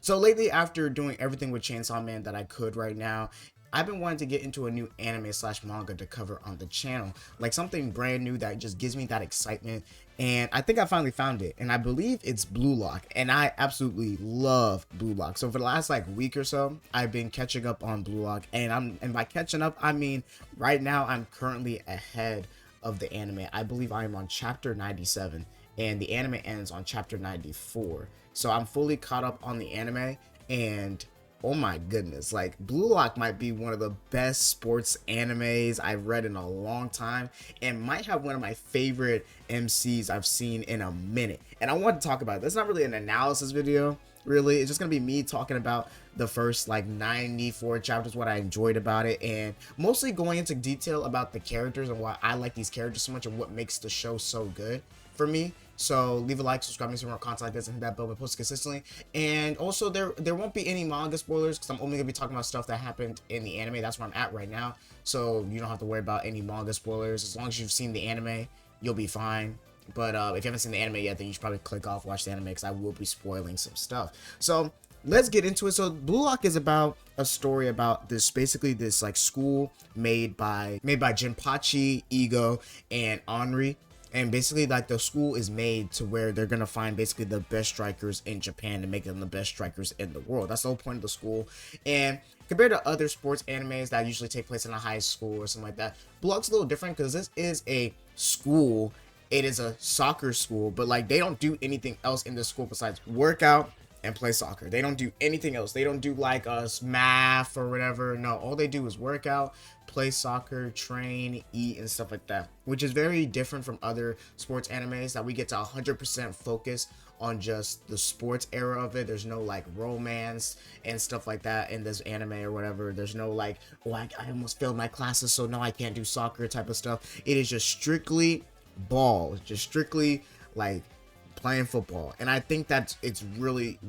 So lately, after doing everything with Chainsaw Man that I could right now, I've been wanting to get into a new anime slash manga to cover on the channel, like something brand new that just gives me that excitement. And I think I finally found it, and I believe it's Blue Lock, and I absolutely love Blue Lock. So for the last like week or so, I've been catching up on Blue Lock, and by catching up, I mean right now I'm currently ahead of the anime. I believe I am on chapter 97, and the anime ends on chapter 94. So I'm fully caught up on the anime, and oh my goodness, like Blue Lock might be one of the best sports animes I've read in a long time, and might have one of my favorite MCs I've seen in a minute. And I want to talk about it. That's not really an analysis video, really. It's just gonna be me talking about the first like 94 chapters, what I enjoyed about it, and mostly going into detail about the characters and why I like these characters so much and what makes the show so good for me. So leave a like, subscribe to me for more content like this, and hit that bell to post consistently. And also there won't be any manga spoilers because I'm only gonna be talking about stuff that happened in the anime. That's where I'm at right now. So you don't have to worry about any manga spoilers. As long as you've seen the anime, you'll be fine. But if you haven't seen the anime yet, then you should probably click off, watch the anime, because I will be spoiling some stuff. So let's get into it. So Blue Lock is about a story about this, basically this like school made by Jinpachi, Ego, and Henri. And basically like the school is made to where they're gonna find basically the best strikers in Japan and make them the best strikers in the world. That's the whole point of the school. And compared to other sports animes that usually take place in a high school or something like that, Blue Lock's a little different because this is a school. It is a soccer school, but like they don't do anything else in the school besides work out and play soccer. They don't do anything else. They don't do like math or whatever. No, all they do is work out, play soccer, train, eat, and stuff like that, which is very different from other sports animes that we get to 100% focus on just the sports era of it. There's no like romance and stuff like that in this anime or whatever. There's no like, oh, I almost failed my classes, so now I can't do soccer type of stuff. It is just strictly ball, just strictly like playing football. And I think that it's really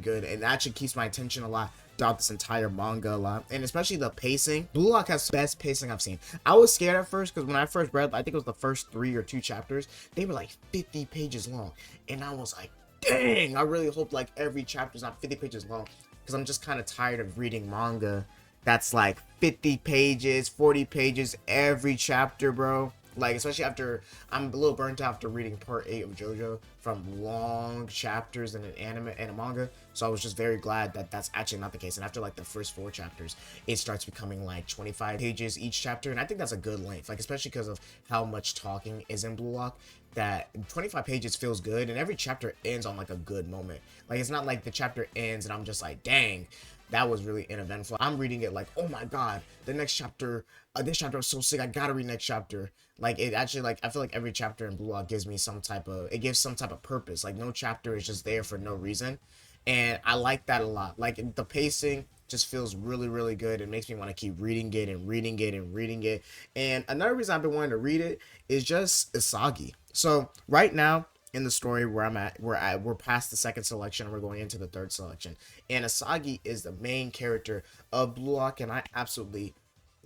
good, and that actually keeps my attention a lot throughout this entire manga a lot. And especially the pacing, Blue Lock has the best pacing I've seen. I was scared at first because when I first read, I think it was the first 3 or 2 chapters, they were like 50 pages long, and I was like, dang, I really hope like every chapter is not 50 pages long, because I'm just kind of tired of reading manga that's like 50 pages, 40 pages every chapter, bro. Like, especially after I'm a little burnt out after reading part 8 of JoJo from long chapters in an anime and a manga. So I was just very glad that that's actually not the case. And after like the first 4 chapters, it starts becoming like 25 pages each chapter, and I think that's a good length. Like, especially because of how much talking is in Blue Lock, that 25 pages feels good, and every chapter ends on like a good moment. Like, it's not like the chapter ends and I'm just like, dang, that was really uneventful. I'm reading it like, oh my god, the next chapter, this chapter was so sick, I gotta read next chapter. Like, it actually, like, I feel like every chapter in Blue Lock gives me some type of, it gives some type of purpose. Like, no chapter is just there for no reason, and I like that a lot. Like, the pacing just feels really good. It makes me want to keep reading it and reading it and reading it. And another reason I've been wanting to read it is just Isagi. So right now in the story where I'm at, we're past the 2nd selection and we're going into the 3rd selection, and Isagi is the main character of Blue Lock, and I absolutely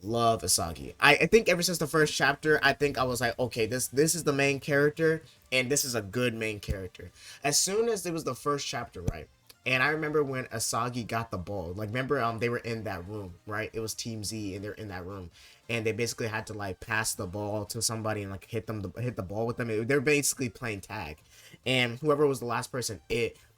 love Isagi. I think ever since the first chapter, I think I was like, okay, this is the main character, and this is a good main character. As soon as it was the first chapter, right? And I remember when Isagi got the ball. Like, remember, they were in that room, right? It was Team Z, and they're in that room, and they basically had to like pass the ball to somebody and like hit the ball with them. They're basically playing tag, and whoever was the last person,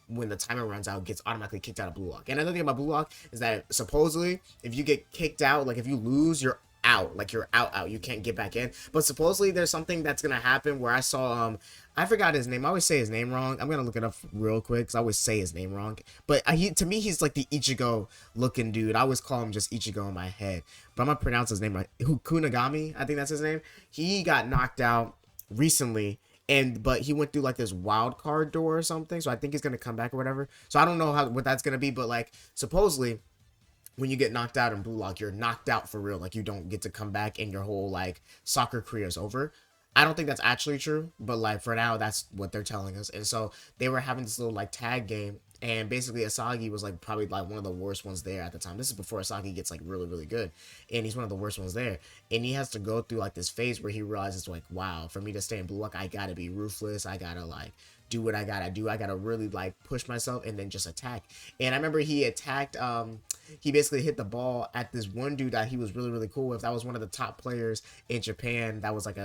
when the timer runs out, gets automatically kicked out of Blue Lock. And another thing about Blue Lock is that supposedly, if you get kicked out, like if you lose, you're out. Like, you're out. You can't get back in. But supposedly there's something that's gonna happen where I saw I forgot his name. I always say his name wrong. I'm gonna look it up real quick because I always say his name wrong. But to me, he's like the Ichigo looking dude. I always call him just Ichigo in my head, but I'm gonna pronounce his name right. Kunagami, I think that's his name. He got knocked out recently, but he went through like this wild card door or something, so I think he's gonna come back or whatever. So I don't know what that's gonna be, but like supposedly when you get knocked out in Blue Lock, you're knocked out for real. Like, you don't get to come back, and your whole like soccer career is over. I don't think that's actually true, but like for now, that's what they're telling us. And so they were having this little like tag game, And basically Isagi was like probably like one of the worst ones there at the time. This is before Isagi gets like really, really good. And he's one of the worst ones there. And he has to go through like this phase where he realizes like, wow, for me to stay in Blue Lock, I gotta be ruthless. I gotta like do what I gotta do. I gotta really like push myself and then just attack. And I remember he attacked he basically hit the ball at this one dude that he was really, really cool with. That was one of the top players in Japan. That was like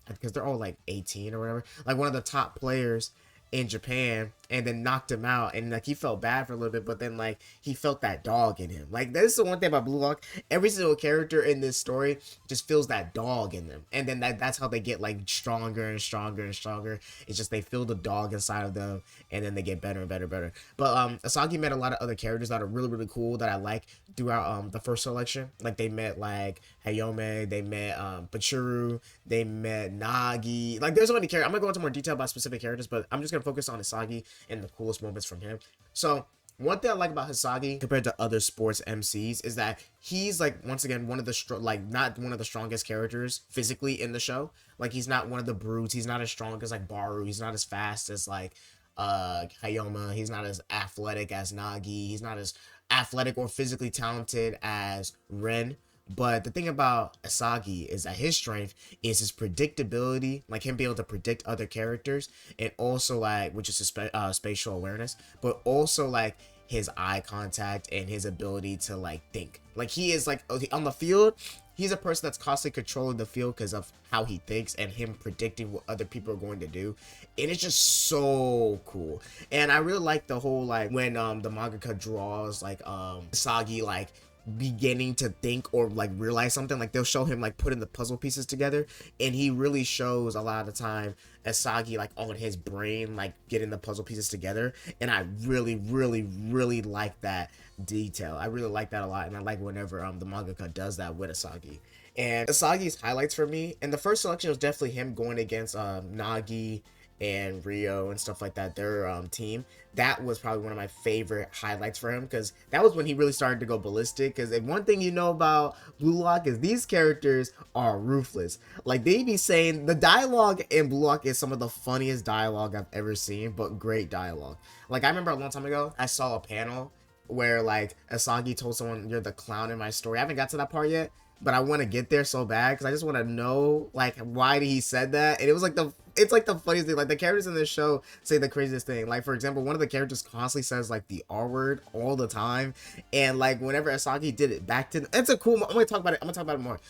because they're all like 18 or whatever. Like one of the top players in Japan, and then knocked him out, and like he felt bad for a little bit, but then like he felt that dog in him. Like that's the one thing about Blue Lock. Every single character in this story just feels that dog in them, and then that's how they get like stronger and stronger and stronger. It's just they feel the dog inside of them, and then they get better and better and better. But Isagi met a lot of other characters that are really, really cool that I like throughout the first selection. Like they met like Hyoma, they met Bachira, they met Nagi. Like there's so many characters. I'm gonna go into more detail about specific characters, but I'm just gonna focus on Isagi and the coolest moments from him. So one thing I like about Isagi compared to other sports MCs is that he's like, once again, one of the not one of the strongest characters physically in the show. Like he's not one of the brutes. He's not as strong as like Barou. He's not as fast as like Hyoma. He's not as athletic as Nagi. He's not as athletic or physically talented as Ren. But the thing about Isagi is that his strength is his predictability, like him being able to predict other characters, and also like, which is his spatial awareness, but also like his eye contact and his ability to like think. Like he is like on the field, he's a person that's constantly controlling the field because of how he thinks and him predicting what other people are going to do. And it's just so cool. And I really like the whole like when the mangaka draws like Isagi like beginning to think or like realize something. Like they'll show him like putting the puzzle pieces together, and he really shows a lot of the time Isagi like on his brain like getting the puzzle pieces together. And I really, really, really like that detail. I really like that a lot, and I like whenever the mangaka does that with Isagi. And Isagi's highlights for me in the first selection was definitely him going against Nagi and Rio and stuff like that, their team. That was probably one of my favorite highlights for him, because that was when he really started to go ballistic. Because one thing you know about Blue Lock is these characters are ruthless. Like they be saying, the dialogue in Blue Lock is some of the funniest dialogue I've ever seen, but great dialogue. Like I remember a long time ago, I saw a panel where like Isagi told someone, "You're the clown in my story." I haven't got to that part yet, but I want to get there so bad because I just want to know like why he said that. And it was like it's like the funniest thing. Like the characters in this show say the craziest thing. Like for example, one of the characters constantly says like the R word all the time, and like whenever Isagi did it back to, it's a cool. I'm gonna talk about it. I'm gonna talk about it more.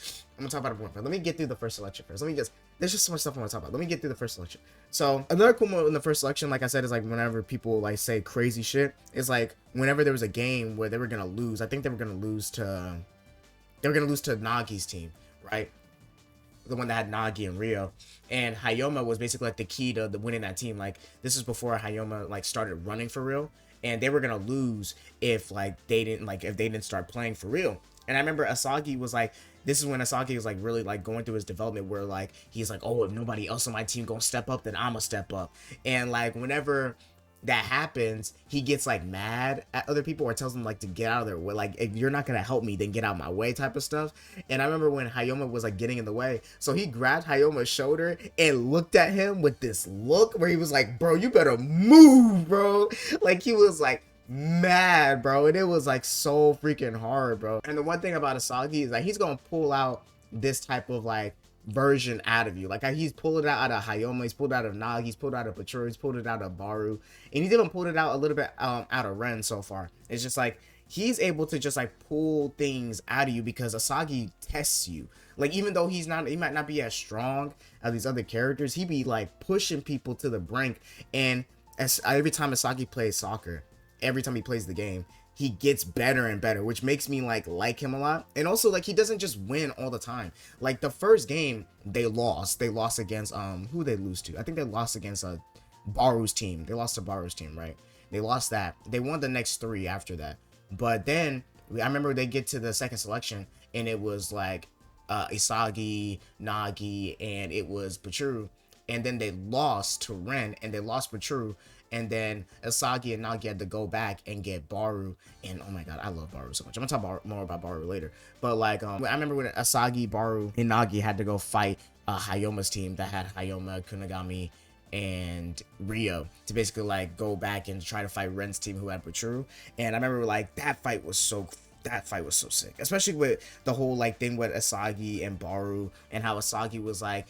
But let me get through the first selection first. There's just so much stuff I want to talk about. Let me get through the first selection. So another cool moment in the first selection, like I said, is like whenever people like say crazy shit. It's like whenever there was a game where they were gonna lose. I think they were gonna lose to Nagi's team, right? The one that had Nagi and Rio, and Hyoma was basically like the key to winning that team. Like this is before Hyoma like started running for real, and they were gonna lose if they didn't start playing for real. And I remember Isagi was like, this is when Isagi was like really like going through his development, where like he's like, oh, if nobody else on my team gonna step up, then I'ma step up. And like whenever that happens, he gets like mad at other people or tells them like to get out of their way, like if you're not gonna help me, then get out of my way type of stuff. And I remember when Hyoma was like getting in the way, so he grabbed Hyoma's shoulder and looked at him with this look where he was like, bro, you better move, bro. Like he was like mad, bro, and it was like so freaking hard, bro. And the one thing about Isagi is like he's gonna pull out this type of like version out of you. Like he's pulled it out of Hyoma, he's pulled it out of Nagi, he's pulled it out of Bachira, he's pulled it out of Barou, and he's even pulled it out a little bit out of Ren so far. It's just like he's able to just like pull things out of you because Isagi tests you. Like even though he might not be as strong as these other characters, he be like pushing people to the brink. And every time Isagi plays soccer, every time he plays the game, he gets better and better, which makes me like him a lot. And also like he doesn't just win all the time. Like the first game they lost against who they lose to? I think they lost against Barou's team. They lost to Barou's team, right? They lost that. They won the next 3 after that. But then I remember they get to the second selection and it was like Isagi, Nagi, and it was Bachira. And then they lost to Ren and they lost Bachira. And then Isagi and Nagi had to go back and get Barou. And oh my god, I love Barou so much. I'm gonna talk more about Barou later. But like, I remember when Isagi, Barou, and Nagi had to go fight Hyoma's team that had Hyoma, Kunigami, and Rio to basically like go back and try to fight Ren's team who had Bachira. And I remember like that fight was so sick, especially with the whole like thing with Isagi and Barou, and how Isagi was like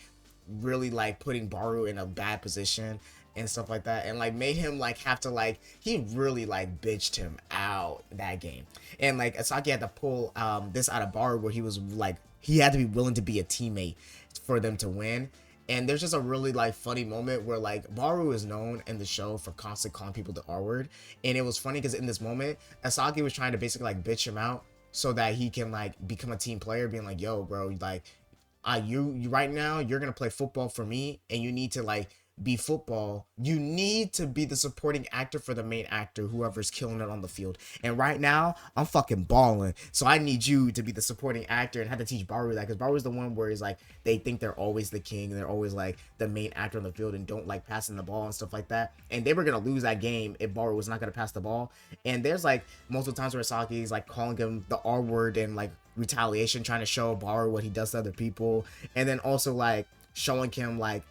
really like putting Barou in a bad position and stuff like that, and like made him like have to like, he really like bitched him out that game. And like Isagi had to pull this out of Barou, where he was like, he had to be willing to be a teammate for them to win. And there's just a really like funny moment where like Barou is known in the show for constantly calling people the R word, and it was funny because in this moment Isagi was trying to basically like bitch him out so that he can like become a team player, being like, yo bro, like you right now you're gonna play football for me, and you need to like be football. You need to be the supporting actor for the main actor, whoever's killing it on the field. And right now, I'm fucking balling. So I need you to be the supporting actor, and had to teach Barou that, because Barou's the one where he's like, they think they're always the king, and they're always like the main actor on the field and don't like passing the ball and stuff like that. And they were gonna lose that game if Barou was not gonna pass the ball. And there's like multiple times where Isagi's like calling him the R word and like retaliation, trying to show Barou what he does to other people, and then also like showing him like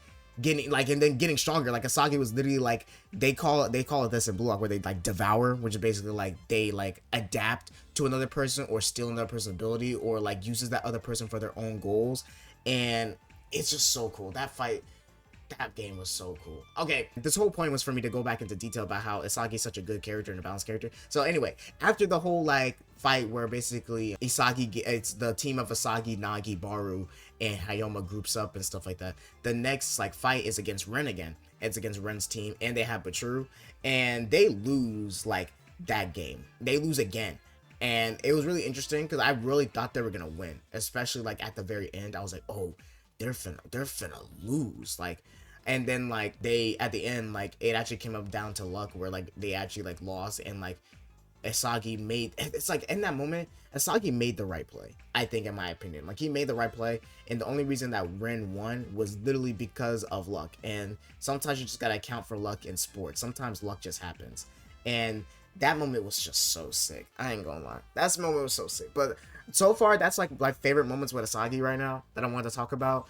getting like, and then getting stronger. Like Isagi was literally like, they call it this in Blue Lock, where they like devour, which is basically like they like adapt to another person or steal another person's ability, or like uses that other person for their own goals. And it's just so cool. That game was so cool. Okay, this whole point was for me to go back into detail about how Isagi's such a good character and a balanced character. So anyway, after the whole like fight where basically Isagi, it's the team of Isagi, Nagi, Barou, and Hyoma groups up and stuff like that, the next like fight is against Ren again. It's against Ren's team, and they have Bachira, and they lose like that game. They lose again. And it was really interesting because I really thought they were gonna win, especially like at the very end. I was like, oh, they're finna lose, like. And then like they, at the end, like it actually came up down to luck, where like they actually like lost, and like Isagi made, it's like in that moment Isagi made the right play, I think, in my opinion. Like he made the right play, and the only reason that Ren won was literally because of luck. And sometimes you just gotta account for luck in sports. Sometimes luck just happens, and that moment was just so sick. I ain't gonna lie, that moment was so sick. But so far, that's like my favorite moments with Isagi right now that I wanted to talk about.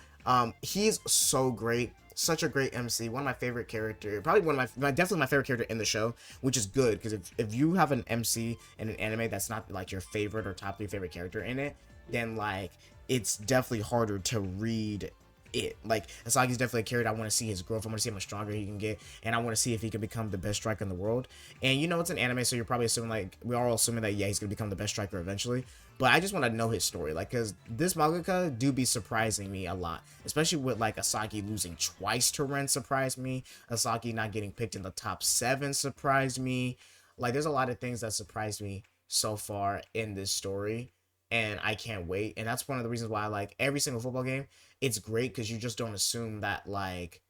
He's so great. Such a great MC, one of my favorite character, probably one of my definitely my favorite character in the show, which is good, because if you have an MC in an anime that's not like your favorite or top 3 favorite character in it, then like it's definitely harder to read it. Like Isagi's definitely a character I want to see his growth. I want to see how much stronger he can get, and I want to see if he can become the best striker in the world. And you know, it's an anime, so you're probably assuming, like, we are all assuming that yeah, he's gonna become the best striker eventually. But I just want to know his story, like, because this mangaka do be surprising me a lot, especially with like Isagi losing twice to Ren surprised me. Isagi not getting picked in the top 7 surprised me. Like, there's a lot of things that surprised me so far in this story, and I can't wait. And that's one of the reasons why I like every single football game. It's great because you just don't assume that like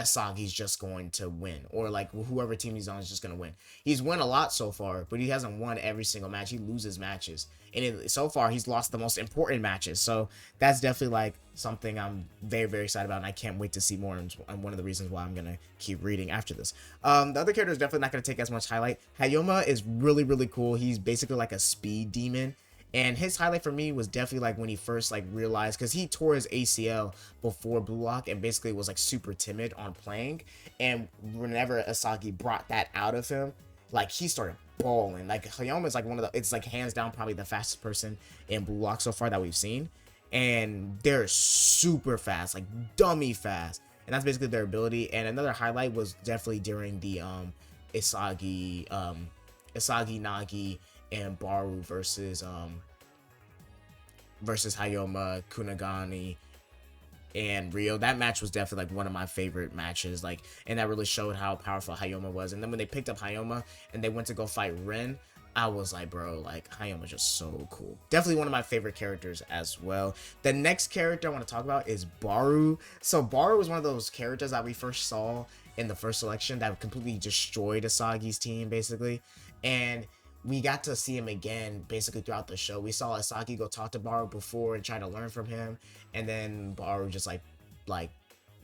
Isagi's just going to win, or like whoever team he's on is just going to win. He's won a lot so far, but he hasn't won every single match. He loses matches, and so far he's lost the most important matches. So that's definitely like something I'm very, very excited about, and I can't wait to see more, and one of the reasons why I'm going to keep reading after this. The other character is definitely not going to take as much highlight. Hyoma is really, really cool. He's basically like a speed demon. And his highlight for me was definitely like when he first like realized, because he tore his ACL before Blue Lock and basically was like super timid on playing. And whenever Isagi brought that out of him, like he started balling. Like Hyoma is like one of the, it's like hands down probably the fastest person in Blue Lock so far that we've seen. And they're super fast, like dummy fast. And that's basically their ability. And another highlight was definitely during the Isagi, Nagi, and Barou versus Hyoma, Kunigani, and Rio. That match was definitely like one of my favorite matches, like, and that really showed how powerful Hyoma was. And then when they picked up Hyoma and they went to go fight Ren, I was like, bro, like Hyoma's just so cool. Definitely one of my favorite characters as well. The next character I want to talk about is Barou. So Barou was one of those characters that we first saw in the first selection that completely destroyed Isagi's team, basically. And we got to see him again basically throughout the show. We saw Isagi go talk to Barou before and try to learn from him, and then Barou just like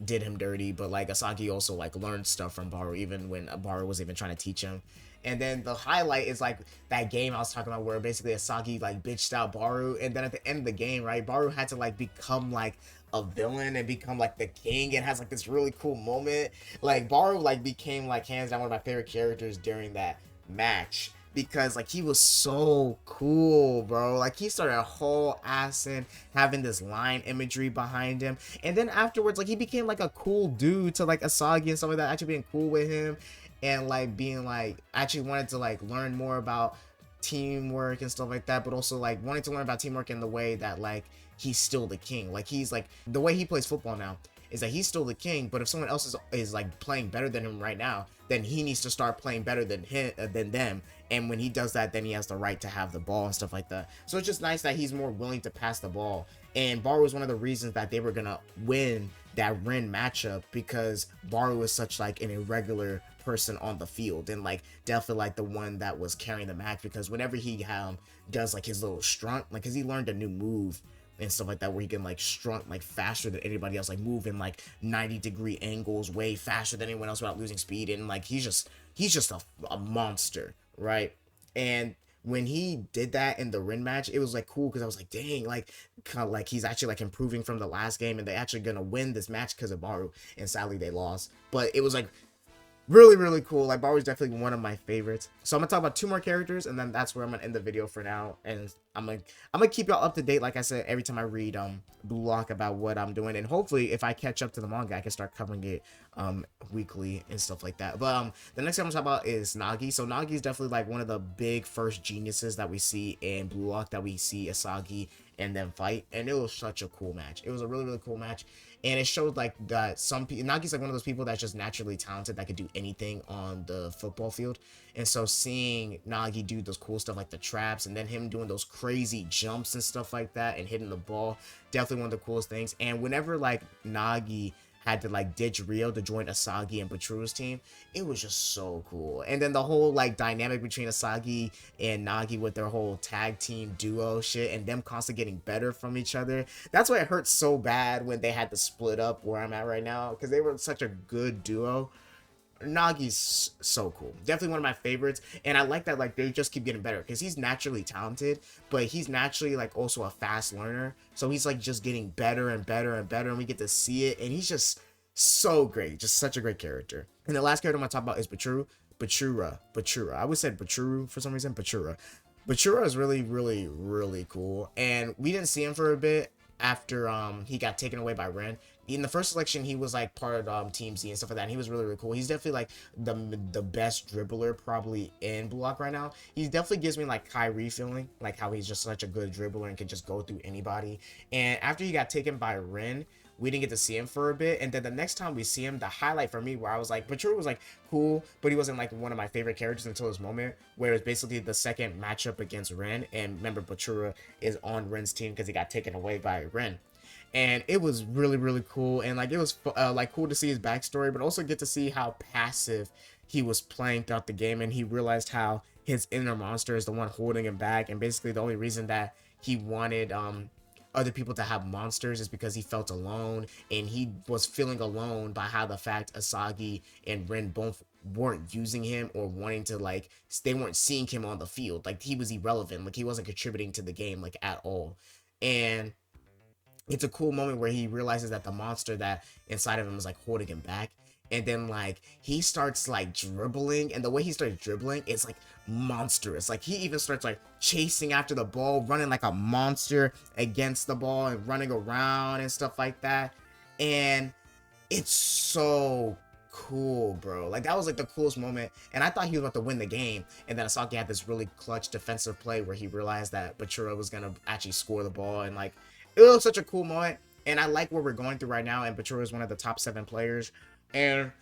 did him dirty, but like Isagi also like learned stuff from Barou even when Barou was even trying to teach him. And then the highlight is like that game I was talking about where basically Isagi like bitched out Barou, and then at the end of the game, right, Barou had to like become like a villain and become like the king, and has like this really cool moment. Like Barou like became like hands down one of my favorite characters during that match, because like he was so cool, bro. Like he started a whole accent, having this line imagery behind him, and then afterwards like he became like a cool dude to like Asagi and stuff like that, actually being cool with him, and like being like actually wanted to like learn more about teamwork and stuff like that, but also like wanting to learn about teamwork in the way that like he's still the king. Like he's like the way he plays football now is that he's still the king, but if someone else is like playing better than him right now, then he needs to start playing better than him than them. And when he does that, then he has the right to have the ball and stuff like that. So it's just nice that he's more willing to pass the ball. And Barou was one of the reasons that they were gonna win that Ren matchup, because Barou is such like an irregular person on the field, and like definitely like the one that was carrying the match, because whenever he does like his little strunt, like because he learned a new move and stuff like that where he can like strunt like faster than anybody else, like move in like 90-degree angles way faster than anyone else without losing speed, and like he's just a monster, right? And when he did that in the Rin match, it was like cool, because I was like, dang, like kind of like he's actually like improving from the last game, and they actually gonna win this match because of Barou, and sadly they lost, but it was like really, really cool. Like Barou is definitely one of my favorites. So I'm gonna talk about 2 more characters, and then that's where I'm gonna end the video for now. And I'm gonna keep y'all up to date, like I said, every time I read Blue Lock about what I'm doing, and hopefully if I catch up to the manga, I can start covering it weekly and stuff like that. But the next thing I'm gonna talk about is Nagi. So Nagi is definitely like one of the big first geniuses that we see in Blue Lock, that we see Isagi and then fight, and it was such a cool match. It was a really, really cool match. And it showed like that some people, Nagi's like one of those people that's just naturally talented, that could do anything on the football field. And so seeing Nagi do those cool stuff like the traps, and then him doing those crazy jumps and stuff like that, and hitting the ball, definitely one of the coolest things. And whenever like Nagi had to like ditch Rio to join Isagi and Bachira's team, it was just so cool. And then the whole like dynamic between Isagi and Nagi with their whole tag team duo shit, and them constantly getting better from each other. That's why it hurts so bad when they had to split up where I'm at right now, because they were such a good duo. Nagi's so cool, definitely one of my favorites, and I like that like they just keep getting better, because he's naturally talented, but he's naturally like also a fast learner, so he's like just getting better and better and better, and we get to see it, and he's just so great, just such a great character. And the last character I'm gonna talk about is Bachira. I always said Bachiru for some reason. Bachira is really, really, really cool, and we didn't see him for a bit after he got taken away by Ren. In the first selection, he was like part of Team Z and stuff like that, and he was really, really cool. He's definitely like the best dribbler probably in Blue Lock right now. He definitely gives me like Kyrie feeling, like how he's just such a good dribbler and can just go through anybody. And after he got taken by Ren, we didn't get to see him for a bit, and then the next time we see him, the highlight for me where I was like, Bachira was like cool, but he wasn't like one of my favorite characters until this moment, where it's basically the second matchup against Ren, and remember Bachira is on Ren's team because he got taken away by Ren. And it was really, really cool, and like it was like cool to see his backstory, but also get to see how passive he was playing throughout the game, and he realized how his inner monster is the one holding him back, and basically the only reason that he wanted other people to have monsters is because he felt alone, and he was feeling alone by how the fact Isagi and Ren both weren't using him or wanting to like, they weren't seeing him on the field, like he was irrelevant, like he wasn't contributing to the game like at all. And it's a cool moment where he realizes that the monster that inside of him is like holding him back, and then like he starts like dribbling, and the way he starts dribbling, it's like monstrous. Like he even starts like chasing after the ball, running like a monster against the ball, and running around and stuff like that. And it's so cool, bro. Like that was like the coolest moment, and I thought he was about to win the game, and then Asaki had this really clutch defensive play where he realized that Bachira was gonna actually score the ball, and like it was such a cool moment. And I like where we're going through right now, and Bachira is one of the top 7 players, and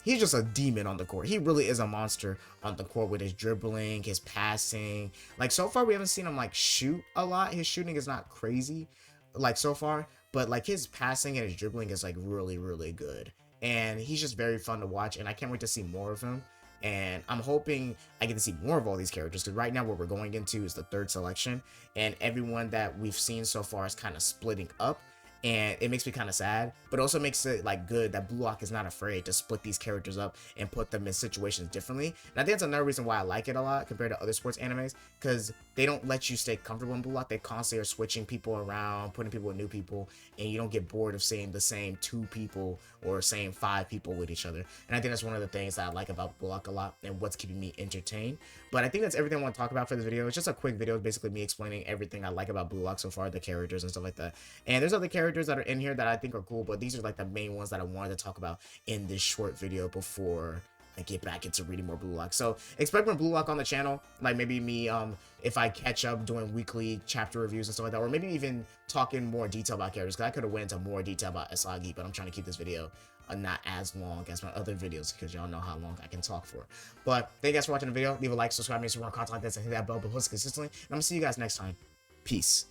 he's just a demon on the court. He really is a monster on the court with his dribbling, his passing. Like so far we haven't seen him like shoot a lot. His shooting is not crazy like so far, but like his passing and his dribbling is like really, really good, and he's just very fun to watch, and I can't wait to see more of him. And I'm hoping I get to see more of all these characters, because right now what we're going into is the 3rd selection, and everyone that we've seen so far is kind of splitting up. and it makes me kind of sad, but also makes it like good that Blue Lock is not afraid to split these characters up and put them in situations differently. And I think that's another reason why I like it a lot compared to other sports animes, because they don't let you stay comfortable in Blue Lock. They constantly are switching people around, putting people with new people, and you don't get bored of seeing the same 2 people or same 5 people with each other. And I think that's one of the things that I like about Blue Lock a lot and what's keeping me entertained. But I think that's everything I want to talk about for this video. It's just a quick video, basically me explaining everything I like about Blue Lock so far, the characters and stuff like that. And there's other characters that are in here that I think are cool, but these are like the main ones that I wanted to talk about in this short video before I get back into reading more Blue Lock. So expect more Blue Lock on the channel, like maybe me if I catch up doing weekly chapter reviews and stuff like that, or maybe even talking more detail about characters, because I could have went into more detail about Isagi, but I'm trying to keep this video not as long as my other videos, because y'all know how long I can talk for. But thank you guys for watching the video. Leave a like, subscribe, make sure you want content like this, and hit that bell button consistently. And I'm gonna see you guys next time. Peace.